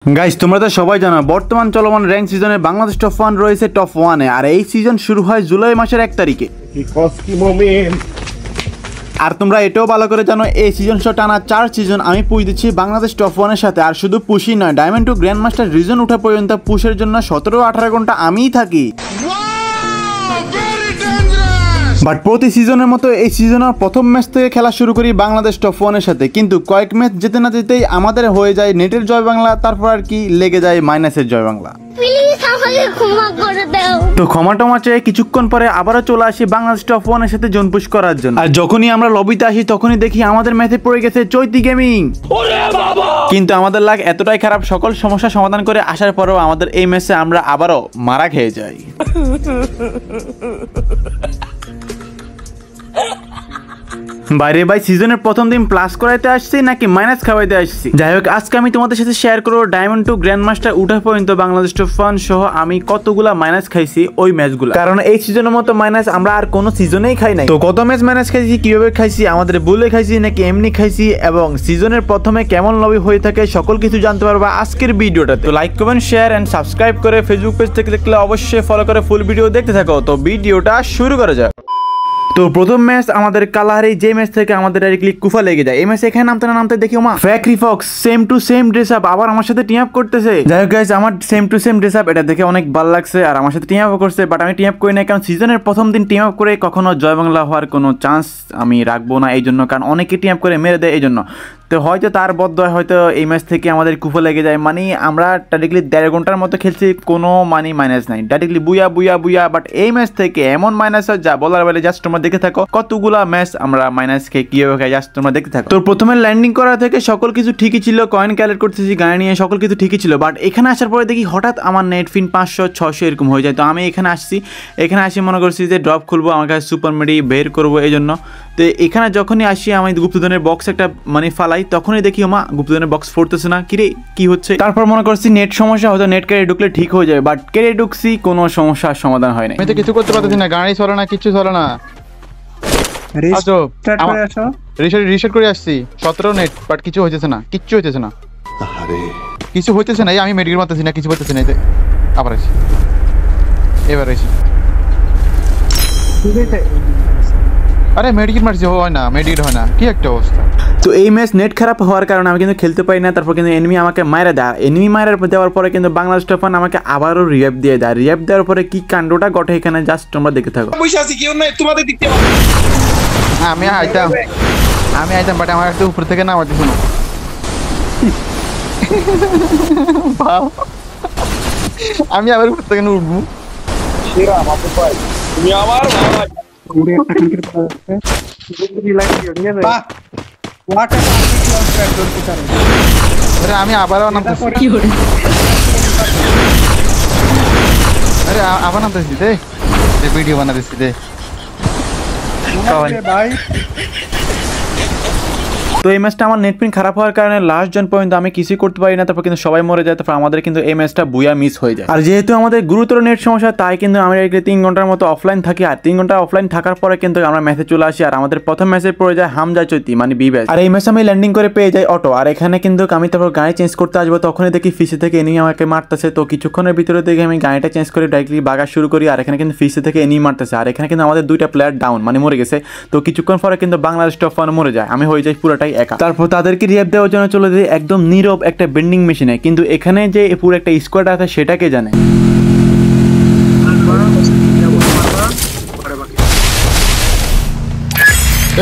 Guys তোমরা তো সবাই জানো বর্তমান চলমান র্যাঙ্ক সিজনে বাংলাদেশ টপ 1 রয়েছে টপ 1 এ আর এই সিজন শুরু হয় জুলাই মাসের 1 তারিখে। আর তোমরা এটাও ভালো করে জানো এই সিজন শো টানা 4 সিজন আমি পুশ দিচ্ছি বাংলাদেশ টপ 1 এর সাথে। আর শুধু পুশই নয়, diamond to grand master region ওঠা পর্যন্ত পুশের জন্য 17-18 ঘন্টা আমিই থাকি। বাট প্রতি সিজনের মতো এই সিজনের প্রথম ম্যাচ থেকে খেলা শুরু করি বাংলাদেশ টপ 1 এর সাথে, কিন্তু কয়েক ম্যাচ যেতে না যেতেই আমাদের হয়ে যায় নেটের জয় বাংলা, তারপর আর কি লেগে যায় মাইনাসের জয় বাংলা। তো ক্ষমা টমা চেয়ে কিছুক্ষণ পরে আবারও চলে আসি বাংলাদেশ টপ 1 এর সাথে জোন পুশ করার জন্য। আর যখনই আমরা লবিতে আসি তখনই দেখি আমাদের ম্যাচে পড়ে গেছে চৈতি গেমিং। কিন্তু আমাদের লাগ এতটাই খারাপ, সকল সমস্যা সমাধান করে আসার পরেও আমাদের এই ম্যাচে আমরা আবারও মারা খেয়ে যাই। বাইরে ভাই সিজনের প্রথম দিন প্লাস করাইতে আসছি নাকি মাইনাস খাওয়াইতে আসছি, যাই হোক আজকে আমি তোমাদের সাথে শেয়ার করবো ডায়মন্ড টু গ্র্যান্ড মাস্টার উঠা পর্যন্ত বাংলাদেশ টপ 1 সহ আমি কতগুলা মাইনাস খাইছি ওই ম্যাচগুলো, কারণ এই সিজনের মতো মাইনাস আমরা আর কোনো সিজনেই খাই নাই। তো কত ম্যাচ মাইনাস খাইছি, কিভাবে খাইছি, আমাদের ভুলে খাইছি নাকি এমনি খাইছি, এবং সিজনের প্রথমে কেমন লবি হয়ে থাকে সকল কিছু জানতে পারবা আজকের ভিডিওটাতে। তো like comment share and subscribe করে ফেসবুক পেজ থেকে দেখলে অবশ্যই ফলো করে ফুল ভিডিও দেখতে থাকো। তো ভিডিওটা শুরু করা যাক। তো প্রথম ম্যাচ আমাদের কালাহারি, যে ম্যাচ থেকে আমাদের ডাইরেক্টলি কুফা লেগে যায়। এই ম্যাচ এখানে নামতে না নামতে দেখি ওমা ফ্যাক রিফক্স same to same dress up আবার আমার সাথে টিম আপ করতেছে। যাই হোক গাইস, আমার same to same dress up এটা দেখে অনেক ভালো লাগছে আর আমার সাথে টিম আপ করছে, বাট আমি টিম আপ করি না, কারণ সিজনের প্রথম দিন টিম আপ করে কখনো জয় বাংলা হওয়ার কোনো চান্স আমি রাখবো না এই জন্য, কারণ অনেকে টিম আপ করে মেরে দেয় এই জন্য। তো হয়তো তার বদয় হয়তো এই ম্যাচ থেকে আমাদের কুফা লেগে যায়, মানে আমরা ডাইরেক্টলি 1.5 ঘন্টার মতো খেলছি, কোনো মানে মাইনাস নাই, ডাইরেক্টলি বুয়া বুয়া বুয়া। বাট এই ম্যাচ থেকে এমন মাইনাস হয় যা বলার বেলা, জাস্ট তোমরা দেখে থাকো কতগুলা ম্যাচ আমরা মাইনাস খেয়ে কিভাবে খাই, জাস্ট তোমরা দেখতে থাকো। তো প্রথমে ল্যান্ডিং করা থেকে সকল কিছু ঠিকই ছিল, কয়েন ক্যালেক্ট করতেছি গাড়ি নিয়ে, সকল কিছু ঠিকই ছিল, বাট এখানে আসার পরে দেখি হঠাৎ আমার নেট ফিন 500-600 এরকম হয়ে যায়। তো আমি এখানে আসি মনে করছি যে ড্রপ খুলবো, আমার কাছে সুপার মেডি বের করবো এই জন্য। তো এখানে যখনই আসি আমি গুপ্তধনের বক্স একটা মানে ফালাই, তখনই দেখি ওমা গুপ্তধনের বক্স ফুটতেছে না, কিরে কি হচ্ছে। তারপর মনে করছি নেট সমস্যা, হয়তো নেট কেড়ে ঢুকলে ঠিক হয়ে যাবে, বাট কেড়ে ঢুকছি কোনো সমস্যার সমাধান হয় না। আমি তো কিছু করতে পারতেছি না, গাড়ি চলে না, কিছু চলে না। রিসেট করে আসছি 17 নেট, বাট কিছু হইতেছে না, কিচ্ছু হইতেছে না, কিছু হইতেছে না। আমি মেডিকেল মারতেছি না, কিছু হইতেছে না। আবার আসি, এবার আসি। আরে মেডিকেল মারছি, হয় না, মেডিকেল হয় না, কি একটা অবস্থা। তো এই ম্যাচ নেট খারাপ হওয়ার কারণে আমি কিন্তু খেলতে পারি না। তারপর কিন্তু এনিমি আমাকে মাইরা দেয়, এনিমি মাইরা দেওয়ার পরে কিন্তু বাংলাদেশ টপ 1 আমাকে আবারও রিভাইভ দিয়ে দেয়। রিভাইভ দেওয়ার পরে কি কাণ্ডটা ঘটে এখানে জাস্ট তোমরা দেখে থাকো। আমি আইতাম বাট আমার একটু উপর থেকে নামা দিছিল। আমি আবার উপর থেকে উঠবো। আমি আবারও নামতেছি, আরে আবার নামতেছি দে, ভিডিও বানাতেছি দে। তো এই ম্যাচটা আমার নেটপিন খারাপ হওয়ার কারণে লাস্ট জন পর্যন্ত আমি কিছুই করতে পারি না, তারপর কিন্তু সবাই মরে যায়। তারপর আমাদের কিন্তু এই ম্যাচটা বুয়া মিস হয়ে যায়। আর যেহেতু আমাদের গুরুতর নেট সমস্যা, তাই কিন্তু আমরা 3 ঘন্টার মতো অফলাইন থাকি। আর 3 ঘন্টা অফলাইন থাকার পরে কিন্তু আমরা ম্যাচে চলে আসি, আর আমাদের প্রথম ম্যাচে পড়ে যায় হামজা চৈতি মানে বি ব্যাচ। আর এই ম্যাচে আমি ল্যান্ডিং করে পেয়ে যাই অটো। আর এখানে কিন্তু আমি তারপর গাড়ি চেঞ্জ করতে আসবো, তখনই দেখি ফিসে থেকে এনিমি আমাকে মারতেছে। তো কিছুক্ষণের ভিতরে দেখি আমি গাড়িটা চেঞ্জ করে ডাইরেক্টলি বাগা শুরু করি, আর এখানে কিন্তু ফিসে থেকে এনিমি মারতেছে। আর এখানে কিন্তু আমাদের 2টা প্লেয়ার ডাউন মানে মরে গেছে। তো কিছুক্ষণ পরে কিন্তু বাংলাদেশ টপ 1 মরে যায়, আমি হয়ে যাই পুরোটাই একা। তারপর তাদেরকে রিয়াপ দেওয়ার জন্য চলে যায় একদম নীরব একটা বেন্ডিং মেশিনে, কিন্তু এখানে যে পুরো একটা স্কোয়াড আছে সেটাকে জানে।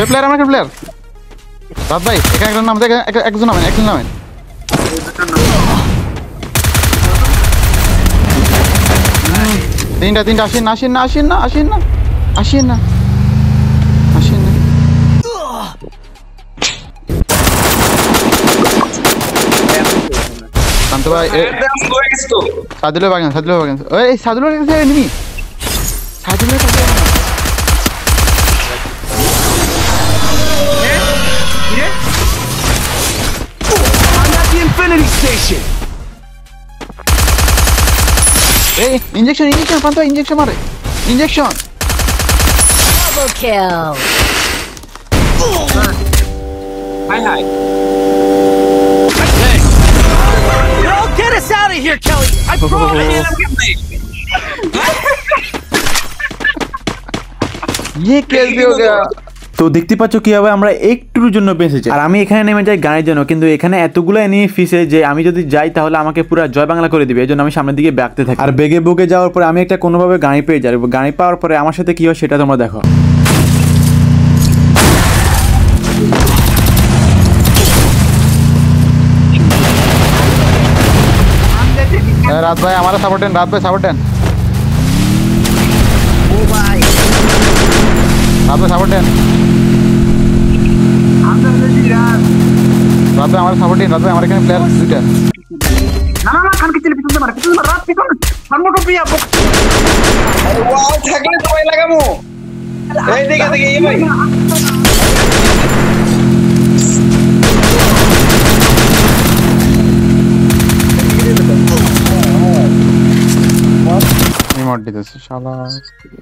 প্লেয়ার আমার প্লেয়ার রাত ভাই, এখানে একজন নাম, একজন নামেন, একজন নামেন। তিনটা আসেন না, আসেন না, আসেন না, আসেন না, আসেন না, আসেন না। শান্ত ভাই, সাদুলের বাগান, সাদুলের বাগান, ওই সাদুলের কাছে এনিমি, সাদুলের কাছে। এই ইনজেকশন পান্তা, ইনজেকশন মারে, injection. Double kill. Hi. Go get it. of here, Kelly. I promise. ये कैसे हो गया? তো দেখতে পাচ্ছ কিভাবে আমরা একটুর জন্য বেঁচেছি। আর আমি এখানে নেমে যাই গাড়ির জন্য, কিন্তু এখানে এতগুলো এনিমি ফিসে যে আমি যদি যাই তাহলে আমাকে পুরো জয় বাংলা করে দিবে। এই জন্য আমি সামনের দিকে ব্যাগতে থাকি। আর বেগে বুকে যাওয়ার পরে আমি একটা কোনোভাবে গাড়ি পেয়ে যাই। গাড়ি পাওয়ার পরে আমার সাথে কি হয় সেটা তোমরা দেখো। रात भाई हमारा सपोर्ट है, रात भाई सपोर्ट है, रात भाई सपोर्ट है, रात भाई हमारा सपोर्ट है, रात भाई हमारे क्या प्लेयर दुटा না না না খান কি চলে পিছনে মার রাত পিছনে সামনে কো পিয়া ওয়াও থাকলে সবাই লাগামু এই দিকে দিকে এই ভাই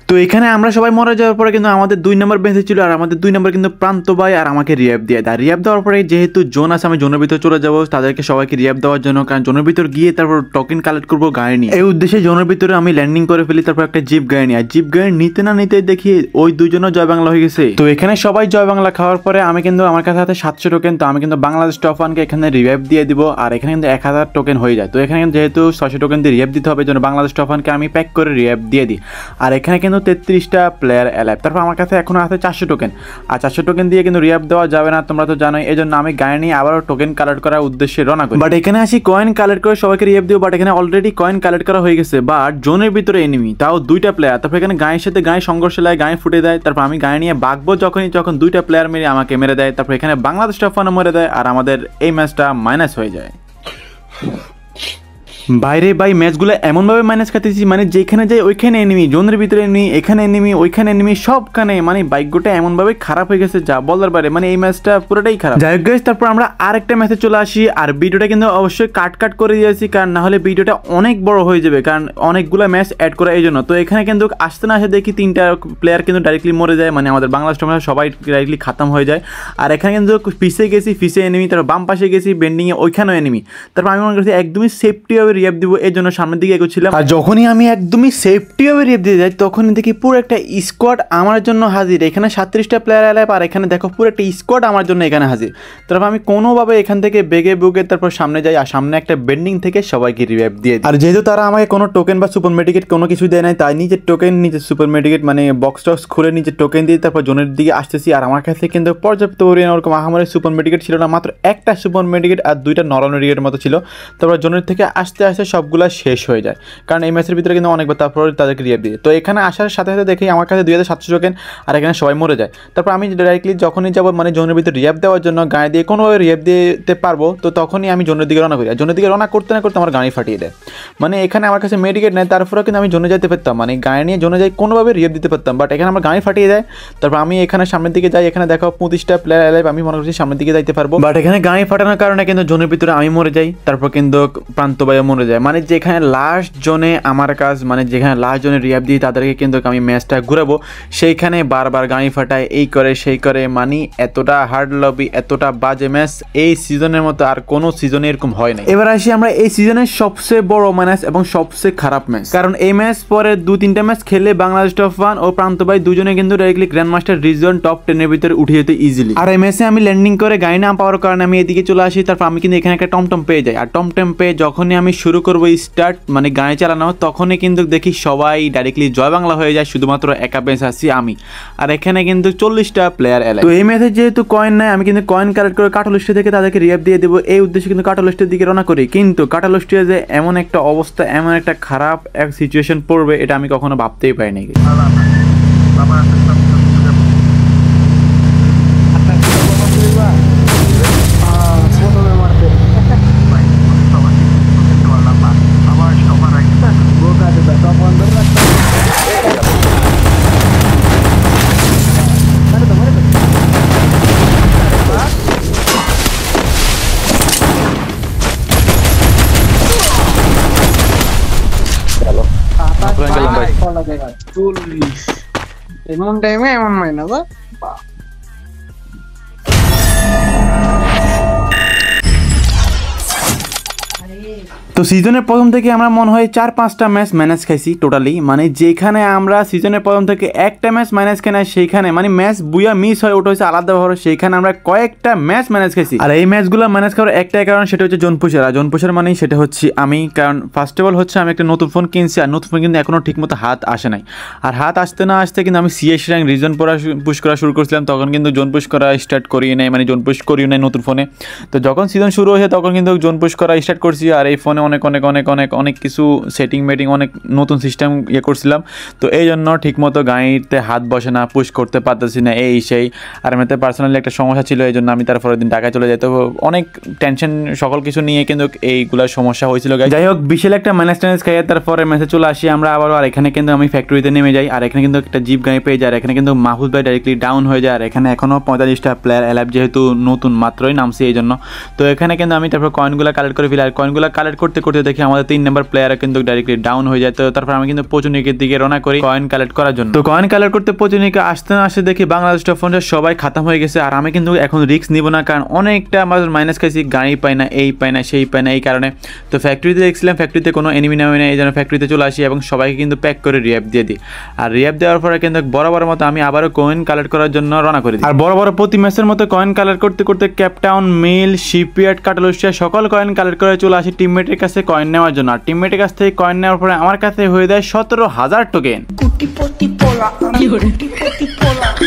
তো এখানে আমরা সবাই মারা যাওয়ার পরে কিন্তু আমাদের 2 নম্বর বেঁচে ছিল। আর আমাদের 2 নম্বর কিন্তু প্রান্ত ভাই আর আমাকে রিয়াব দিয়ে দেয়। রিয়াব দেওয়ার পরে যেহেতু জোন আছে আমি জোনের ভিতর চলে যাবো তাদেরকে সবাইকে রিয়াব দেওয়ার জন্য, কারণ জোনের ভিতর গিয়ে তারপর টোকেন কালেক্ট করবো গাড়ি নিয়ে। এই উদ্দেশ্যে জোনের ভিতরে আমি ল্যান্ডিং করে ফেলি, তারপর একটা জিপ গাড়ি নিয়ে। আর জিপ গাড়ি নিতে না নিতে দেখি ওই দুজনও জয় বাংলা হয়ে গেছে। তো এখানে সবাই জয় বাংলা খাওয়ার পরে আমি কিন্তু আমার কাছে হাতে 700 টোকেন, তো আমি কিন্তু বাংলাদেশ টপ 1 কে এখানে রিভাইভ দিয়ে দিব। আর এখানে কিন্তু 1000 টোকেন হয়ে যায়। তো এখানে কিন্তু যেহেতু 600 টোকেন দিয়ে রিভাইভ দিতে হবে, জন্য বাংলাদেশ টপ 1 কে আমি প্যাক করে রিভাইভ দিয়ে দিই। আর এখানে কিন্তু 33টা প্লেয়ার অ্যালাইভ। তারপর আমার কাছে এখনো আছে 400 টোকেন। আর 400 টোকেন দিয়ে কিন্তু রিয়াব দেওয়া যাবে না, তোমরা তো জানোই। এই জন্য আমি গাড়ি নিয়ে আবারও টোকেন কালেক্ট করার উদ্দেশ্যে রওনা করি। বাট এখানে আসি কয়েন কালেক্ট করে সবাইকে রিয়াব দিব। বাট এখানে অলরেডি কয়েন কালেক্ট করা হয়ে গেছে। বাট জোনের ভিতরে এনিমি, তাও 2টা প্লেয়ার। তারপর এখানে গায়ের সাথে গায়ে সংঘর্ষ লাগে, গায়ে ফুটে দেয়। তারপর আমি গাড়ি নিয়ে বাগবো যখন 2টা প্লেয়ার মেরে আমাকে মেরে দেয়। তারপর এখানে বাংলাদেশ টপ 1 মেরে দেয়। আর আমাদের এই ম্যাচটা মাইনাস হয়ে যায়। বাইরে ভাই ম্যাচগুলো এমনভাবে মাইনাস খাতেছি, মানে যেখানে যাই ওইখানে এনিমি, জোনের ভিতরে এনিমি, এখানে এনিমি, ওইখানে এনিমি, সবখানে মানে বাইকটা এমনভাবে খারাপ হয়ে গেছে যা বলার বাইরে। মানে এই ম্যাচটা পুরোটাই খারাপ। যাই হোক গাইস, তারপর আমরা আরেকটা ম্যাচে চলে আসি। আর ভিডিওটা কিন্তু অবশ্যই কাট করে দিয়েছি, কারণ না হলে ভিডিওটা অনেক বড় হয়ে যাবে, কারণ অনেকগুলো ম্যাচ অ্যাড করা এই জন্য। তো এখানে কিন্তু আসতে না আসে দেখি 3টা প্লেয়ার কিন্তু ডাইরেক্টলি মরে যায়, মানে আমাদের বাংলাদেশ টপ সবাই ডাইরেক্টলি খাতাম হয়ে যায়। আর এখানে কিন্তু পিছে গেছি, পিছে এনিমি, তারপর বাম পাশে গেছি বেন্ডিংয়ে, ওইখানেও এনিমি। তারপর আমি মনে করছি একদমই সেফটি হবে রিয়াব দিব, এর জন্য সামনের দিকে এগোচ্ছিলাম। আর যখনই আমি একদমই সেফটি হবে রিয়াব দিয়ে যাই তখনই দেখি পুরো একটা স্কোয়াড আমার জন্য হাজির। এখানে 37টা প্লেয়ার অ্যালাইভ। আর এখানে দেখো পুরো একটা স্কোয়াড আমার জন্য এখানে হাজির। তারপর আমি কোনোভাবে এখান থেকে বেগে বুগে তারপর সামনে যাই। আর সামনে একটা বেন্ডিং থেকে সবাইকে রিভাইভ দিয়ে দিই। আর যেহেতু তারা আমাকে কোনো টোকেন বা সুপার মেডিকেট কোনো কিছু দেয় নাই, তাই নিজের টোকেন, নিজের সুপার মেডিকেট মানে বক্স টক্স খুলে নিজের টোকেন দিয়ে তারপর জোনের দিকে আসতেছি। আর আমার কাছে কিন্তু পর্যাপ্ত পরিমাণ ওরকম মহামারী সুপার মেডিকেট ছিল না, মাত্র একটা সুপার মেডিকেট আর 2টা নরমাল মেডিকেটের মতো ছিল। তারপর জোনের থেকে আসতে আসতে সবগুলা শেষ হয়ে যায়, কারণ এই ম্যাচের ভিতরে কিন্তু অনেকবার তারপর তাদেরকে রিয়াব দিয়ে। তো এখানে আসার সাথে সাথে দেখি আমার কাছে 2700 টোকেন। আর এখানে সবাই মরে যায়। তারপর আমি ডাইরেক্টলি যখনই যাবো মানে জোনের ভিতরে রিয়াব দেওয়ার জন্য গাড়ি দিয়ে কোনোভাবে রিয়াব দিতে পারবো, তো তখনই আমি জোনের দিকে রওনা করি। আর জোনের দিকে রওনা করতে না করতে আমার গাড়ি ফাটিয়ে দেয়। মানে এখানে আমার কাছে মেডিকেট নেই, তারপরেও কিন্তু আমি জোনে যেতে পারতাম, মানে গাড়ি নিয়ে জোনে যাই কোনোভাবে রিয়াব দিতে পারতাম। বাট এখানে আমার গাড়ি ফাটিয়ে দেয়। তারপর আমি এখানে সামনের দিকে যাই, এখানে দেখো 25টা প্লেয়ার অ্যালাইভ, আমি মনে করছি সামনের দিকে যাইতে পারবো। বাট এখানে গাড়ি ফাটানোর কারণে কিন্তু জোনের ভিতরে আমি মরে যাই। তারপর কিন্তু প্রান্ত ভাইও মরে যায়। মানে যেখানে লাস্ট জোনে আমার কাজ, মানে যেখানে লাস্ট জোনে রিয়াব দিই তাদেরকে কিন্তু আমি ম্যাচটা ঘুরাবো, সেইখানে বারবার গাড়ি ফাটায়, এই করে সেই করে। মানে এতটা হার্ড লবি, এতটা বাজে ম্যাচ এই সিজনের মতো আর কোনো সিজনে এরকম হয় না। এবার আসি আমরা এই সিজনের সবচেয়ে বড় ম্যাচ এবং সবচেয়ে খারাপ ম্যাচ, কারণ এই ম্যাচ পরে 2-3টা ম্যাচ খেলে বাংলাদেশ টপ 1 ও প্রান্ত ভাই দুজনে কিন্তু directly grand master reason top 10 এর ভিতরে উঠে যেতে ইজিলি। আর এই ম্যাচে আমি ল্যান্ডিং করে গাড়ি না পাওয়ার কারণে আমি এদিকে চলে আসি। তারপর আমি কিন্তু এখানে একটা টমটম পেয়ে যাই। আর টমটম পেয়ে যখনই আমি শুরু করবো স্টার্ট মানে গাড়ি চালানো, তখনই কিন্তু দেখি সবাই ডাইরেক্টলি জয় বাংলা হয়ে যায়, শুধুমাত্র একা বেঁচে আছি আমি। আর এখানে কিন্তু 40টা প্লেয়ার অ্যালাইভ। তো এই ম্যাচে যেহেতু কয়েন নাই, আমি কিন্তু কয়েন কালেক্ট করে কাটালিস্ট থেকে তাদেরকে রিয়াব দিয়ে দেবো, এই উদ্দেশ্যে কিন্তু কাটালিস্টের দিকে রওনা করি। কিন্তু কাটালিস্টে যে এমন একটা অবস্থা, এমন একটা খারাপ এক সিচুয়েশন পড়বে এটা আমি কখনো ভাবতেই পারিনি। এমন টাইমে এমন মাইনাস তো সিজনের প্রথম থেকে আমরা মনে হয় 4-5টা ম্যাচ ম্যানেজ খাইছি টোটালি, মানে যেখানে আমরা সিজনের প্রথম থেকে একটা ম্যাচ ম্যানেজ খাই না, সেইখানে মানে ম্যাচ বুয়া মিস হয় ওটা হচ্ছে আলাদা ব্যাপার, সেইখানে আমরা কয়েকটা ম্যাচ ম্যানেজ খাইছি। আর এই ম্যাচগুলো ম্যানেজ করার একটাই কারণ, সেটা হচ্ছে জোনপুষার। আর জোনপুষার মানে সেটা হচ্ছে আমি, কারণ ফার্স্ট অফ অল হচ্ছে আমি একটা নতুন ফোন কিনছি, আর নতুন ফোন কিন্তু এখনও ঠিকমতো হাত আসে নাই। আর হাত আসতে না আসতে কিন্তু আমি সিএস র্যাঙ্ক রিজন পুশ করা শুরু করছিলাম, তখন কিন্তু জোন পুশ করা স্টার্ট করিয়ে নেয়, মানে জোন পুশ করিয়ে নেয় নতুন ফোনে। তো যখন সিজন শুরু হয়েছে তখন কিন্তু জোন পুশ করা স্টার্ট করছি, আর এই ফোনে অনেক অনেক অনেক অনেক অনেক কিছু সেটিং মেটিং অনেক নতুন সিস্টেম করছিলাম। তো এই জন্য ঠিকমতো গাড়িতে হাত বসে না, পুশ করতে পারতেছি না, এই সেই। আর এমনিতে পার্সোনালি একটা সমস্যা ছিল, এই জন্য আমি তারপরের দিন ঢাকায় চলে যাই। তো অনেক টেনশন সকল কিছু নিয়ে কিন্তু এইগুলোর সমস্যা হয়েছিল। যাই হোক, বিশাল একটা ম্যানেজ ট্যানেজ খাইয়ে তারপরে ম্যাচে চলে আসি আমরা আবার। আর এখানে কিন্তু আমি ফ্যাক্টরিতে নেমে যাই, আর এখানে কিন্তু একটা জিপ গাড়ি পেয়ে যায়। আর এখানে কিন্তু মাহফুজ ভাই ডাইরেক্টলি ডাউন হয়ে যায়। আর এখানে এখনও 45টা প্লেয়ার অ্যালাইভ, যেহেতু নতুন মাত্রই নামছি এই জন্য। তো এখানে কিন্তু আমি তারপর কয়েনগুলো কালেক্ট করে ফেলি, আর কয়েনগুলো কালেক্ট করতে করতে দেখি আমাদের 3 নম্বর প্লেয়ারও কিন্তু ডাইরেক্টলি ডাউন হয়ে যায়। তো তারপর আমি কিন্তু পচুনিকের দিকে রওনা করি কয়েন কালেক্ট করার জন্য। তো কয়েন কালেক্ট করতে পচুনিকে আসতে না আসতে দেখি বাংলাদেশ টপ ফোনের সবাই খাতাম হয়ে গেছে। আর আমি কিন্তু এখন রিস্ক নিব না, কারণ অনেকটা আমার মাইনাস খাইছি, গাড়ি পাই না, এই পাই না, সেই পাই না, এই কারণে। তো ফ্যাক্টরিতে দেখছিলাম ফ্যাক্টরিতে কোনো এনিমি নামে নেই, এই জন্য ফ্যাক্টরিতে চলে আসি এবং সবাইকে কিন্তু প্যাক করে রিয়াপ দিয়ে দিই। আর রিয়াপ দেওয়ার পরে কিন্তু বরাবর মতো আমি আবারও কয়েন কালেক্ট করার জন্য রওনা করি। আর বড় বড় প্রতি ম্যাচের মতো কয়েন কালেক্ট করতে করতে ক্যাপটাউন, মিল, শিপইয়ার্ড, কাটালুশিয়া সকল কয়েন কালেক্ট করে চলে আসি টিমমেটের কাছে কয়েন নেওয়ার জন্য। আর টিমমেটের কাছ থেকে কয়েন নেওয়ার পরে আমার কাছে হয়ে যায় 17,000 টোকেন।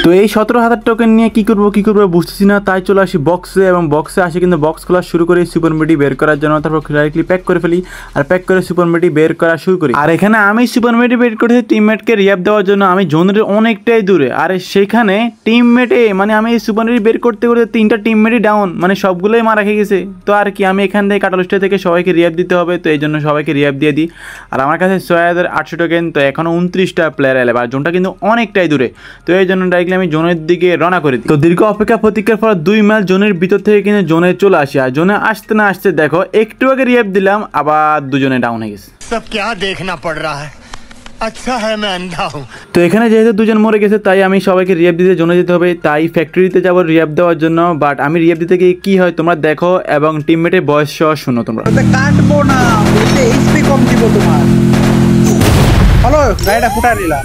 তো এই 17,000 টোকেন নিয়ে কি করবো বুঝতেছি না, তাই চলে আসি বক্সে, এবং বক্সে আসি কিন্তু বক্স খোলা শুরু করি সুপার মেডি বের করার জন্য। তারপর ডাইরেক্টলি প্যাক করে ফেলি, আর প্যাক করে সুপার মেডি বের করা শুরু করি। আর এখানে আমি সুপার মেডি বের করেছি টিমমেটকে রিয়াপ দেওয়ার জন্য, আমি জোনের অনেকটাই দূরে। আর সেখানে টিমমেটে মানে আমি সুপার মেডি বের করতে করতে 3টা টিমমেটই ডাউন, মানে সবগুলোই মারা খেয়ে গেছে। তো আর কি, আমি এখান থেকে কাটালুস্টা থেকে সবাইকে রিয়াপ দিতে হবে, তো এই জন্য সবাইকে রিয়াপ দিয়ে দিই। আর আমার কাছে 6,800 টোকেন, তো এখনও 29টা প্লেয়ার এলে, আর জোনটা কিন্তু অনেকটাই দূরে। তো এই জন্য ডাইরেক্টলি আমি জোনের দিকে রওনা করে দিই। তো দীর্ঘ অপেক্ষা প্রতীক্ষার পর 2 মাইল জোনের ভিতর থেকে কিন্তু জোনে চলে আসি। আর জোনে আসতে না আসতে দেখো একটু আগে রিয়াপ দিলাম, আবার দুজনে ডাউন হয়ে গেছে। सब क्या देखना पड़ रहा है, अच्छा है मैं अंधा हूँ। তো এখানে যেহেতু দুজন মরে গেছে, তাই আমি সবাইকে রিয়াপ দিতে জোনে যেতে হবে, তাই ফ্যাক্টরিতে যাবো রিয়াপ দেওয়ার জন্য। বাট আমি রিয়াপ দিতে গিয়ে কি হয় তোমরা দেখো, এবং টিমমেটের বয়স সহ শুনো তোমরা। কাটবো না, বলতে এইচপি কম দিব তোমার। হ্যালো, গাড়িটা ফুটা দিলা।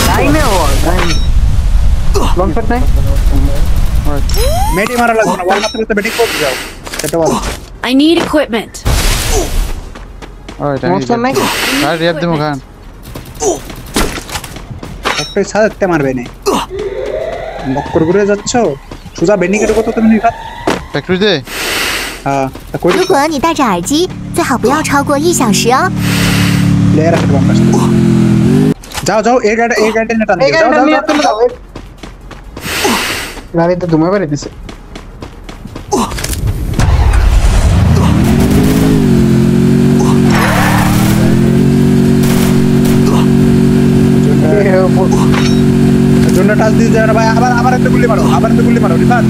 লাইনে ও লং শট নাই, মেডি মারা লাগবে না, বল মারতে মারতে মেডি করতে যাও, সেটা বল। I need equipment. ওই সমস্যা নাই, আর রিয়াপ দেবো খান। একটাই সাথে মারবে না, বক্কর ঘুরে যাচ্ছ সোজা বেন্ডিং এর কত তুমি নিকাত ফ্যাক্টরিতে। হ্যাঁ, কই 如果你戴着耳机，最好不要超过1小时哦。 প্লেয়ার আছে বাম পাশে। যাও যাও, এই গাড়িটা নিয়ে টান দিও, যাও যাও যাও। গাড়িতে ধুমা বের দিছে। জন্য টাচ দিয়ে যায় না ভাই, আবার একটা গুলি মারো, রিফাত।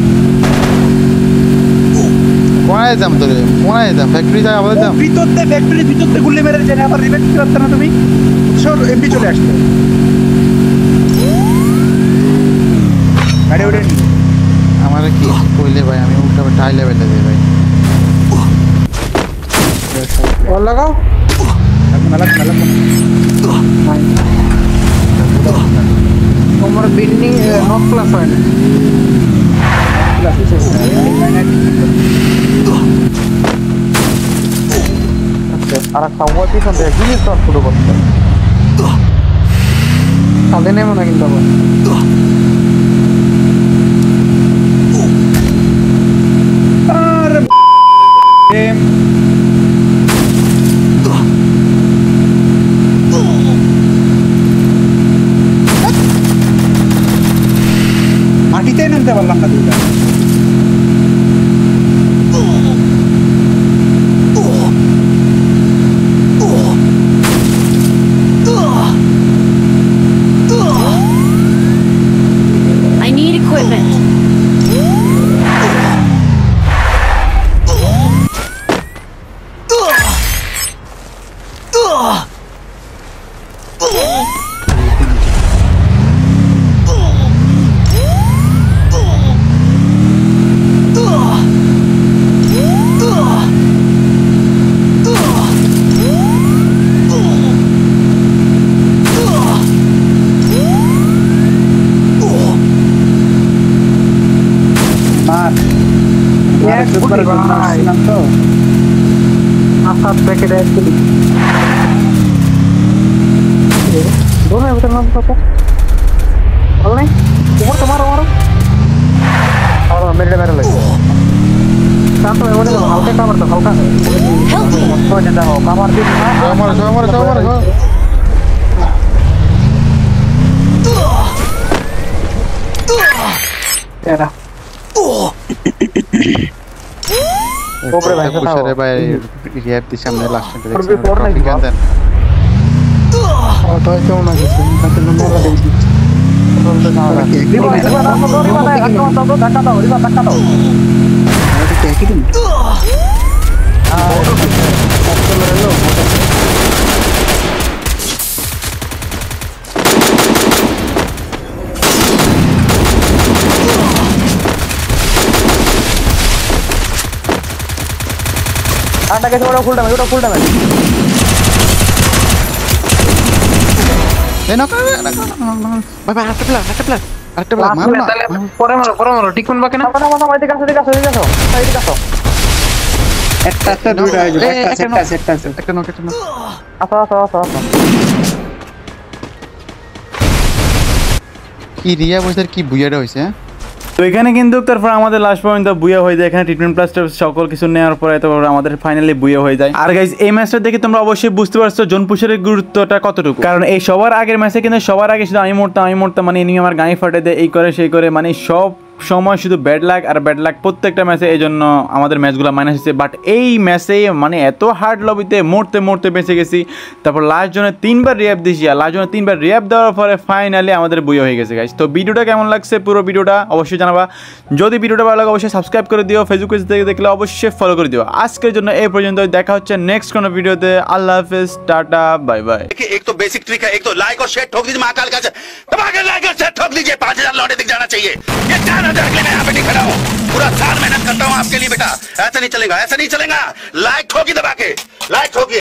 কোনায় যাম তোরে, কোনায় যাম, ফ্যাক্টরি যাই আবার যাম। ফ্যাক্টরির ভিতরতে গুলি মেরে যায়, আবার রিভেন্ট করতে পারতে না তুমি। সর, এমপি চলে আসছে গাড়ি উঠে। আমার কি কইলে ভাই, আমি উল্টা টাই লেভেলে যাই ভাই। বল লাগাও, তোমার বিল্ডিং নক ক্লাস হয় না, আর খাওয়া পিছন থেকে জিনিস তো শুরু করতে তাদের নেমো না কিন্তু আবার। মাটিতে নামতে পারলাম না দুইটা। করে আসছিলাম তো আসাদ প্যাকেট অ্যাকচুয়ালি दोनों है उधर ना पापा बोल नहीं ऊपर तुम्हारा मारो और मेरे लगे शांत में बोले हल्का कवर तो हल्का तो ज्यादा हो कवर भी हमारा तेरा ऊपर भाई पुश रे भाई रिएप दी सामने लास्ट में और भी फोड़ नहीं देख और तो क्यों ना किसी का तो नंबर देंगे आटा कैसे बड़ा फुल डैमेज ए नो भाई আরেকটা প্লেয়ার মারো না পরে মারো টিকুন বাকি না এদিকে আসো একটা দুইটা একটা নক আসো কি রিয়া বসের কি বুইয়াটা হইছে তো এখানে কিন্তু তারপর আমাদের লাস্ট পর্যন্ত বুয়া হয়ে যায় এখানে ট্রিটমেন্ট প্লাস্টার সকল কিছু নেওয়ার পরে তো আমাদের ফাইনালি বুয়া হয়ে যায় আর গাইস এই ম্যাচটা দেখে তোমরা অবশ্যই বুঝতে পারছো জোন পুশের গুরুত্বটা কতটুকু কারণ এই সবার আগের ম্যাচে কিন্তু সবার আগে শুধু আমি মরতাম মানে এনিমি আমার গায়ে ফাটে দেয় এই করে সেই করে মানে সব সময় শুধু ব্যাড লাক প্রত্যেকটা ম্যাচে এই জন্য আমাদের ম্যাচগুলো মাইনাস হচ্ছে বাট এই ম্যাচে মানে এত হার্ড লবিতে মরতে বেঁচে গেছি তারপর লাস্ট জনে 3বার রিয়াপ দিয়েছি আর লাস্ট জনে 3বার রিয়াপ দেওয়ার পরে ফাইনালি আমাদের বুয়া হয়ে গেছে গাইস তো ভিডিওটা কেমন লাগছে পুরো ভিডিওটা অবশ্যই জানাবা যদি ভিডিওটা ভালো লাগে অবশ্যই সাবস্ক্রাইব করে দিও ফেসবুক পেজ থেকে দেখলে অবশ্যই ফলো করে দিও আজকের জন্য এই পর্যন্ত দেখা হচ্ছে নেক্সট কোনো ভিডিওতে আল্লাহ হাফেজ টাটা বাই বাই एक तो बेसिक ट्रिक है एक तो लाइक और शेयर ठोक दीजिए महाकाल का दबा के लाइक और शेयर ठोक दीजिए 5000 लौटे दिख जाना चाहिए ये 4000 के लिए मैं यहाँ पे नहीं खड़ा हूँ पूरा साल मेहनत करता हूँ आपके लिए बेटा ऐसा नहीं चलेगा लाइक ठोकी दबा के लाइक ठोकी